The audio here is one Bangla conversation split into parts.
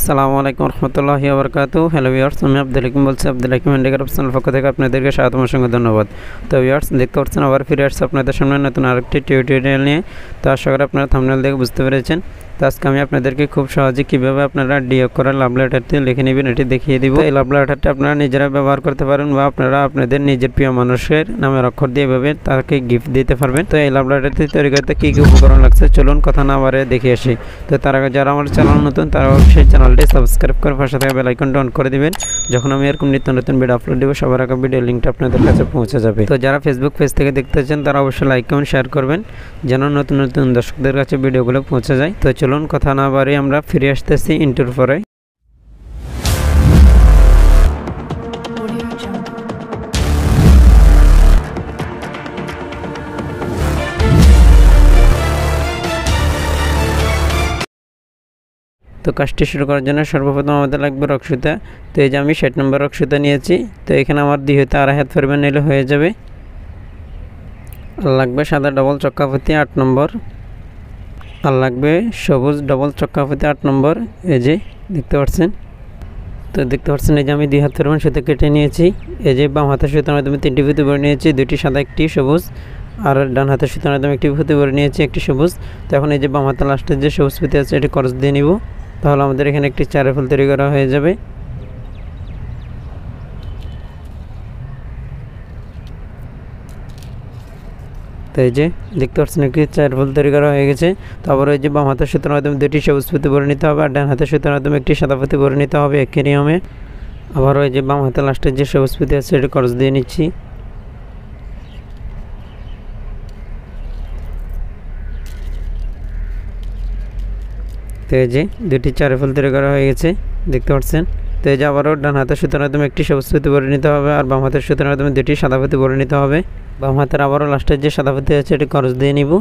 আসসালামু আলাইকুম রহমতুল্লাহি ওয়া বারাকাতুহু। হ্যালো ভিউয়ার্স, আমি আব্দুল হাকিম বলছি। আব্দুল হাকিম ইন্ডিকার চ্যানেল পক্ষ থেকে আপনাদেরকে স্বাগতম ও ধন্যবাদ। তো ভিউয়ার্স, দেখতে পাচ্ছেন আবার ফিরে আসছে আপনাদের সামনে নতুন আরেকটি টিউটোরিয়াল নিয়ে। তো আশা করি আপনারা থাম্বনেল দেখে বুঝতে পেরেছেন। তো আজকে আমি আপনাদেরকে খুব সহজে কীভাবে আপনারা ডি অক্ষরের লাভ লেটারটি লিখে নেবেন এটি দেখিয়ে দিব। এই লাভ লেটারটি আপনারা নিজেরা ব্যবহার করতে পারেন বা আপনারা আপনাদের নিজের প্রিয় মানুষের নামের অক্ষর দিয়ে এভাবে তাকে গিফট দিতে পারবেন। তো এই লাভ লেটারটি তৈরি করতে কী কী উপকরণ লাগছে চলুন কথা না বাড়িয়ে দেখে আসি। তো তার আগে যারা আমার চ্যানেল নতুন তারা অবশ্যই চ্যানেলটি সাবস্ক্রাইব করে পাশে থাকা বেল আইকনটি অন করে দিবেন। যখন আমি এরকম নিত্য নতুন ভিডিও আপলোড দেবো সবার আগে ভিডিও লিঙ্কটা আপনাদের কাছে পৌঁছে যাবে। তো যারা ফেসবুক পেজ থেকে দেখতেছেন তারা অবশ্যই লাইক কমেন্ট শেয়ার করবেন যেন নতুন নতুন দর্শকদের কাছে ভিডিওগুলো পৌঁছে যায়। তো চলুন কথা না বাড়িয়ে আমরা ফিরে আসতেছি ইন্টুর পরে। তো কাজটি শুরু করার জন্য সর্বপ্রথম আমাদের লাগবে রক্সুতা। তো এই যে আমি 60 নম্বর রক্সুতা নিয়েছি। তো এখানে আমার 2 হতে 2.5 হাত পরিমাণ নিলে হয়ে যাবে। আর লাগবে সাদা ডবল চক্কাপতি 8 নম্বর। আর লাগবে সবুজ ডবল চক্কাপতি 8 নম্বর। এই যে দেখতে পাচ্ছেন। তো দেখতে পাচ্ছেন এই যে আমি 2 হাত পরিমাণ সুতো কেটে নিয়েছি। এই যে বাম হাতের সুতোর মাধ্যমে 3টি ফিতে ভরে নিয়েছি, 2টি সাদা 1টি সবুজ। আর ডান হাতের সুতোর মাধ্যমে 1টি ফিতে ভরে নিয়েছি, 1টি সবুজ। তো এখন এই যে বাম হাতের লাস্টের যে সবুজ ফিতে আছে এটি ক্রস দিয়ে নিব। তাহলে আমাদের এখানে একটি চারের ফুল তৈরি করা হয়ে যাবে। তো এই যে দেখতে পাচ্ছেন একটি চার ফুল তৈরি করা হয়ে গেছে। তারপর এই যে বাম হাতের সুতোর মাধ্যমে 2টি সবুজ ফিতে ভরে নিতে হবে আর ডান হাতের সুতোর মাধ্যমে 1টি সাদা ফিতে ভরে নিতে হবে একই নিয়মে। আবার ওই যে বাম হাতের লাস্টের যে সবুজ ফিতে আছে এটি ক্রস দিয়ে নিচ্ছি। তো এই যে 2টি চারের ফুল তৈরি করা হয়ে গেছে দেখতে পাচ্ছেন। তো এই যে আবারও ডান হাতের সুতোর মাধ্যমে 1টি সবুজ ফিতে ভরে নিতে হবে আর বাম হাতের সুতোর মাধ্যমে 2টি সাদা ফিতে ভরে নিতে হবে। বাম হাতের আবারও লাস্টের যে সাদা ফিতে আছে এটি ক্রস দিয়ে নিব।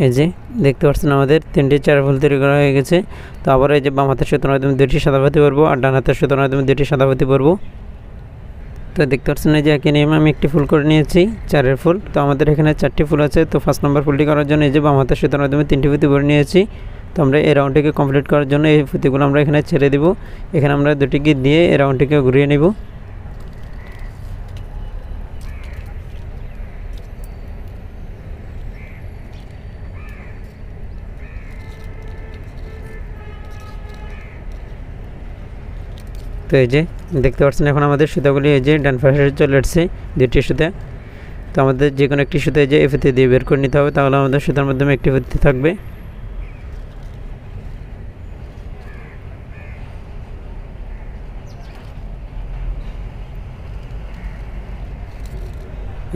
এই যে দেখতে পাচ্ছেন আমাদের 3টি চার ফুল তৈরি করা হয়ে গেছে। তো আবার এই যে বাম হাতের সুতোর মাধ্যমে 2টি সাদা ফিতে ভরবো আর ডান হাতের সুতোর মাধ্যমে 2টি সাদা ফিতে ভরবো। তো দেখতে পাচ্ছেন এই যে একই নিয়মে আমি একটি ফুল করে নিয়েছি চারের ফুল। তো আমাদের এখানে 4টি ফুল আছে। তো ফার্স্ট নাম্বার ফুলটি করার জন্য এই যে বাম হাতের সুতোর মাধ্যমে 3টি ফিতে ভরে নিয়েছি। তো আমরা এই রাউন্ডটিকে কমপ্লিট করার জন্য এই ফিতেগুলো আমরা এখানে ছেড়ে দিব। এখানে আমরা 2টি গিট দিয়ে এই রাউন্ডটিকে ঘুরিয়ে নেব। তো এই যে দেখতে পাচ্ছেন এখন আমাদের সুতাগুলি এই যে ডান পাশে চলে আসছে 2টি সুতা। তো আমাদের যে কোনো একটি সুতা যে এই ফিতে দিয়ে বের করে নিতে হবে, তাহলে আমাদের সুতার মাধ্যমে একটি ফিতে থাকবে।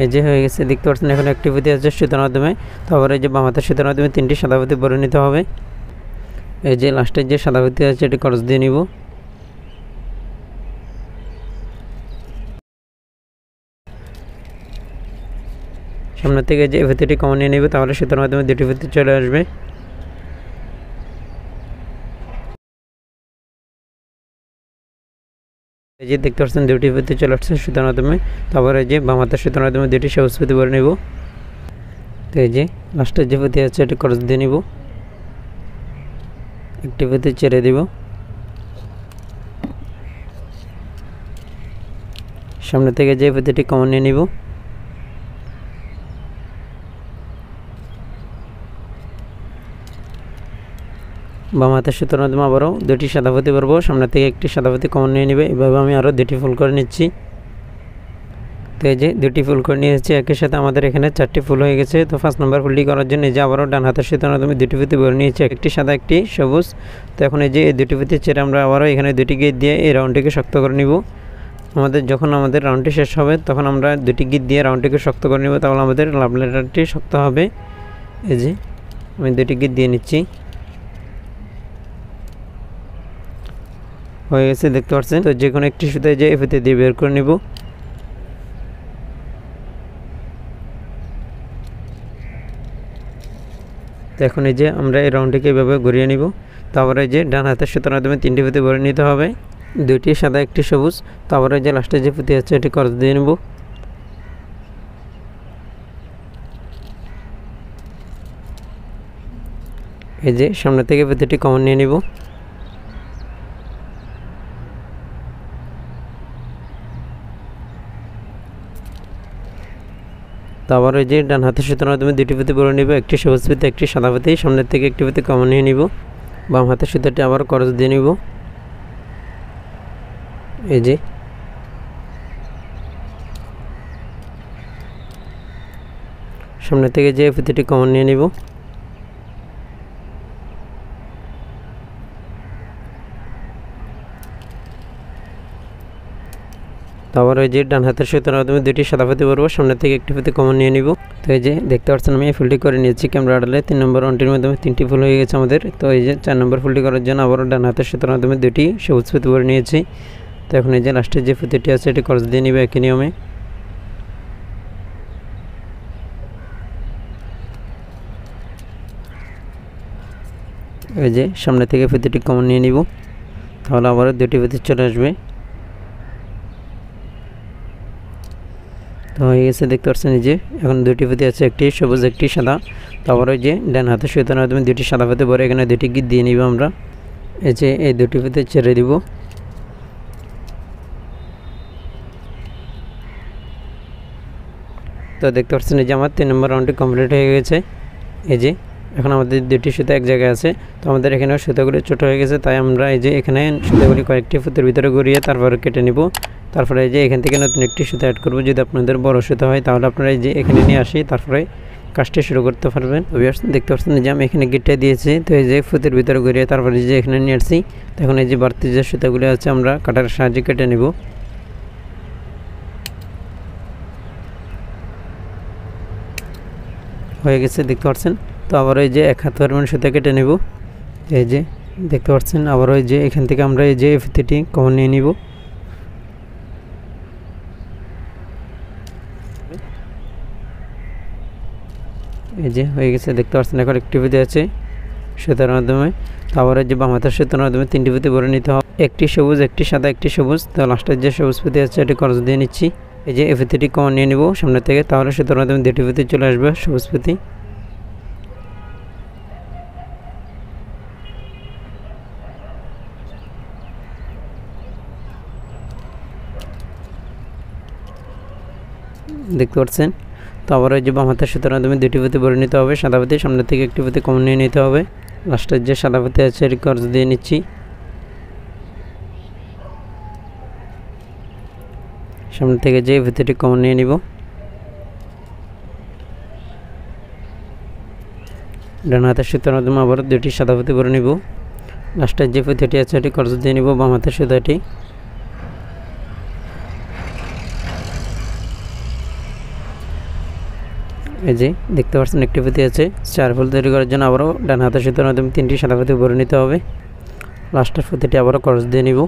এই যে হয়ে গেছে দেখতে পাচ্ছেন এখন একটি ফিতে আছে সুতার মাধ্যমে। তারপরে এই যে বাম হাতের সুতার মাধ্যমে 3টি সাদা ফিতে ভরে নিতে হবে। এই যে লাস্টের যে সাদা ফিতে আছে এটি ক্রস দিয়ে নিব। সামনে থেকে যে ফিতেটি কমন নিয়ে নেবে তাহলে সুতার মাধ্যমে 2টি ফিতে চলে আসবে। এই যে দেখতে পাচ্ছেন 2টি ফিতে চলে আসছে সুতার মাধ্যমে। তারপরে যে বাম হাতের সুতার মাধ্যমে 2টি সবুজ ফিতে ভরে নেব। তো এই যে লাস্টের যে ফিতে আছে এটি ক্রস দিয়ে নিব, একটি ফিতে ছেড়ে দিব। সামনে থেকে যে ফিতেটি কমন নিয়ে নিব। বাম হাতের সুতোর মাধ্যমে আবারও 2টি সাদা ফিতে ভরবো, সামনে থেকে একটি সাদা ফিতে কমন নিয়ে নেবে। এভাবে আমি আরও 2টি ফুল করে নিচ্ছি। তো এই যে 2টি ফুল করে নিয়েছি, একই সাথে আমাদের এখানে 4টি ফুল হয়ে গেছে। তো ফার্স্ট নাম্বার ফুলটি করার জন্য এই যে আবারও ডান হাতের সুতোর মাধ্যমে 2টি ফিতে ভরে নিয়েছি, একটি সাদা একটি সবুজ। তো এখন এই যে এই 2টি ফিতে ছেড়ে আমরা আবারও এখানে 2টি গিট দিয়ে এই রাউন্ডটিকে শক্ত করে নিব। যখন আমাদের রাউন্ডটি শেষ হবে তখন আমরা 2টি গিট দিয়ে রাউন্ডটিকে শক্ত করে নিব, তাহলে আমাদের লাভ লেটারটি শক্ত হবে। এই যে আমি 2টি গিট দিয়ে নিচ্ছি, হয়ে গেছে দেখতে পাচ্ছেন। তো যে কোনো একটি সুতায় যে ফিতে দিয়ে বের করে নিব। তো এখন এই যে আমরা এই রাউন্ডটিকে এভাবে ঘুরিয়ে নিব। তারপরে এই যে ডান হাতের সুতার মাধ্যমে 3টি ফিতে ভরে নিতে হবে, 2টি 2টি সাদা 1টি সবুজ। তারপরে যে লাস্টে যে পুঁতি আছে এটি ক্রস দিয়ে নেব। এই যে সামনে থেকে প্রতিটি কমন নিয়ে নিব। তো আবার ওই যে ডান হাতের সুতার মাধ্যমে দুটি ফিতে বলে নিব, একটি সবুজ ফিতে একটি সাদা ফিতে। সামনের থেকে একটি ফিতে কমন নিয়ে নিব, বাম হাতের সুতাটি আবার ক্রস দিয়ে নিব। এই যে সামনে থেকে যে ফিতেটি কমন নিয়ে নিব। আবার ওই যে ডান হাতের সুতার মাধ্যমে দুটি সাদা ফিতে পরবো, সামনে থেকে একটি ফিতে কমন নিয়ে নিব। তো এই যে দেখতে পাচ্ছেন আমি এই ফুলটি করে নিয়েছি ক্যামেরা আড়ালে। 3 নম্বর রাউন্ডের মাধ্যমে 3টি ফুল হয়ে গেছে আমাদের। তো এই যে 4 নম্বর ফুলটি করার জন্য আবারও ডান হাতের সুতার মাধ্যমে দুটি সবুজ ফিতে পরে নিয়েছি। তো এখন এই যে লাস্টের যে ফিতেটি আছে এটি ক্রস দিয়ে নিবে একই নিয়মে। এই যে সামনে থেকে ফিতেটি কমন নিয়ে নিব, তাহলে আবারও দুটি ফিতে চলে আসবে। তো হয়ে গেছে দেখতে পাচ্ছেন এই যে এখন দুটি ফিতে আছে, একটি সবুজ একটি সাদা। তারপর ওই যে ডান হাতের সুতার মাধ্যমে দুটি সাদা ফিতে পরে এখানে দুটি গিট দিয়ে নিব আমরা। এই যে এই দুটি ফিতে ছেড়ে দিব। তো দেখতে পাচ্ছেন এই যে আমার 3 নম্বর রাউন্ডটি কমপ্লিট হয়ে গেছে। এই যে এখন আমাদের দুটি সুতা এক জায়গায় আছে। তো আমাদের এখানেও সুতাগুলি ছোটো হয়ে গেছে, তাই আমরা এই যে এখানে সুতাগুলি কয়েকটি ফুতের ভিতরে ঘুরিয়ে তারপরে কেটে নিব। তারপরে এই যে এখান থেকে নতুন একটি সুতা অ্যাড করব। যদি আপনাদের বড় সুতা হয় তাহলে আপনারা এই যে এখানে নিয়ে আসি, তারপরে কাজটি শুরু করতে পারবেন। দেখতে পাচ্ছেন যে আমি এখানে গিটটা দিয়েছি। তো এই যে ফুতের ভিতরে ঘুরিয়ে তারপরে যে এখানে নিয়ে আসছি। তো এখন এই যে বাড়তি যে সুতাগুলি আছে আমরা কাটার সাহায্যে কেটে নেব। হয়ে গেছে দেখতে পাচ্ছেন। তো আবার এই যে 1 হাত পরিমাণ সুতা কেটে নেব। এই যে দেখতে পাচ্ছেন আবার ওই যে এখান থেকে আমরা এই যে ফিতেটি কমন নিয়ে নিব। এই যে হয়ে গেছে দেখতে পাচ্ছেন। এখন একটি ফিতে আছে সুতার মাধ্যমে। তারপর এই যে বাম হাতের সুতার মাধ্যমে 3টি ফিতে ভরে নিতে হবে, একটি সবুজ একটি সাদা একটি সবুজ। তো লাস্টের যে সবুজ ফিতে আছে এটি ক্রস দিয়ে নিচ্ছি। এই যে এই ফিতেটি কমন নিয়ে নিব সামনে থেকে, তাহলে সুতার মাধ্যমে দুটি ফিতে চলে আসবে সবুজ ফিতে। দেখতে পাচ্ছেন। তো আবার ওই যে বাম হাতের সুতার মাধ্যমে দুটি ফিতে ভরে নিতে হবে, সাদা ফিতে সামনে থেকে একটি ফিতে কমন নিয়ে নিতে হবে। লাস্টের যে সাদা ফিতে আছে এটি ক্রস দিয়ে নিচ্ছি। সামনে থেকে যে ফিতেটি কমন নিয়ে নিব। ডান হাতের সুতার মাধ্যমে আবার দুটি সাদা ফিতে ভরে নিব। লাস্টের যে ফিতেটি আছে এটি ক্রস দিয়ে নিব বাম হাতের সুতাটি। এই যে দেখতে পাচ্ছেন একটি ফিতে আছে। 4 ফুল তৈরি করার জন্য আবারও ডান হাতের সুতার মাধ্যমে 3টি সাদা ফিতে ভরে নিতে হবে। লাস্টের ফিতেটি আবারও ক্রস দিয়ে নিব।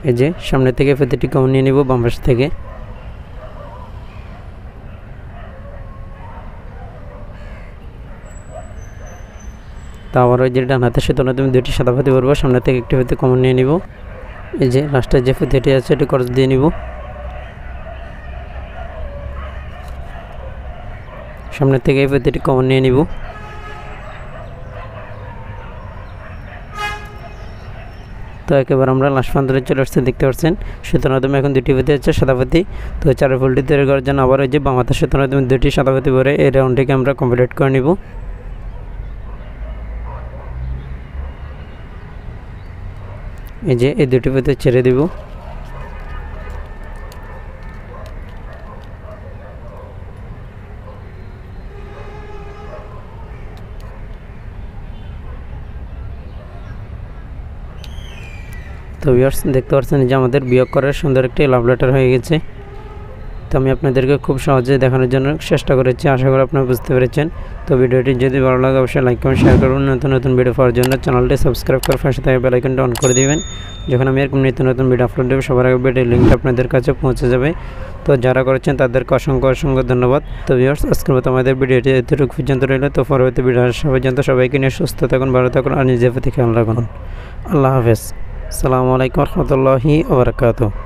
এই যে সামনে থেকে ফিতেটি কমন নিয়ে নিব বাম পাশ থেকে। তা আবার ওই যে ডান হাতের সুতার মাধ্যমে দুটি সাদা ফিতে ভরবো, সামনে থেকে একটি ফিতে কমন নিয়ে নিব। এই যে লাস্টের যে ফিতেটি আছে এটি ক্রস দিয়ে নিব। সামনে থেকে এই ফিতেটি কমন নিয়ে নিব। তো একেবারে আমরা লাস্ট পর্যন্ত চলে আসছে দেখতে পাচ্ছেন। সুতার মাধ্যমে এখন দুটি ফিতে আছে সাদা ফিতে। তো 4 ফুলটি তৈরি করার জন্য আবার ওই যে বাম হাতের সুতার মাধ্যমে দুটি সাদা ফিতে ভরে এই রাউন্ডটিকে আমরা কমপ্লিট করে নিব। এই যে এই দুটি ফিতে ছেড়ে দিব। তো ভিউয়ার্স দেখতে পাচ্ছেন যে আমাদের বিয়োগ করার সুন্দর একটি লাভ লেটার হয়ে গেছে। তো আমি আপনাদেরকে খুব সহজে দেখানোর জন্য চেষ্টা করেছি, আশা করি আপনারা বুঝতে পেরেছেন। তো ভিডিওটি যদি ভালো লাগে অবশ্যই লাইক কমেন্ট শেয়ার করুন। নতুন নতুন ভিডিও পাওয়ার জন্য চ্যানেলটি সাবস্ক্রাইব করে পাশে থাকা বেল আইকনটা অন করে দিবেন। যখন আমি এরকম নিত্য নতুন ভিডিও আপলোড দেবো সবার আগে ভিডিওর লিঙ্কটা আপনাদের কাছে পৌঁছে যাবে। তো যারা করেছেন তাদেরকে অসংখ্য অসংখ্য ধন্যবাদ। তো ভিউয়ার্স আজকের মতো আমাদের ভিডিওটি এতটুকু পর্যন্ত রইল। তো পরবর্তী ভিডিও আসা পর্যন্ত সবাইকে নিয়ে সুস্থ থাকুন, ভালো থাকুন আর নিজের প্রতি খেয়াল রাখুন। আল্লাহ হাফেজ। আসসালামু আলাইকুম ওয়া রাহমাতুল্লাহি ওয়া বারাকাতুহু।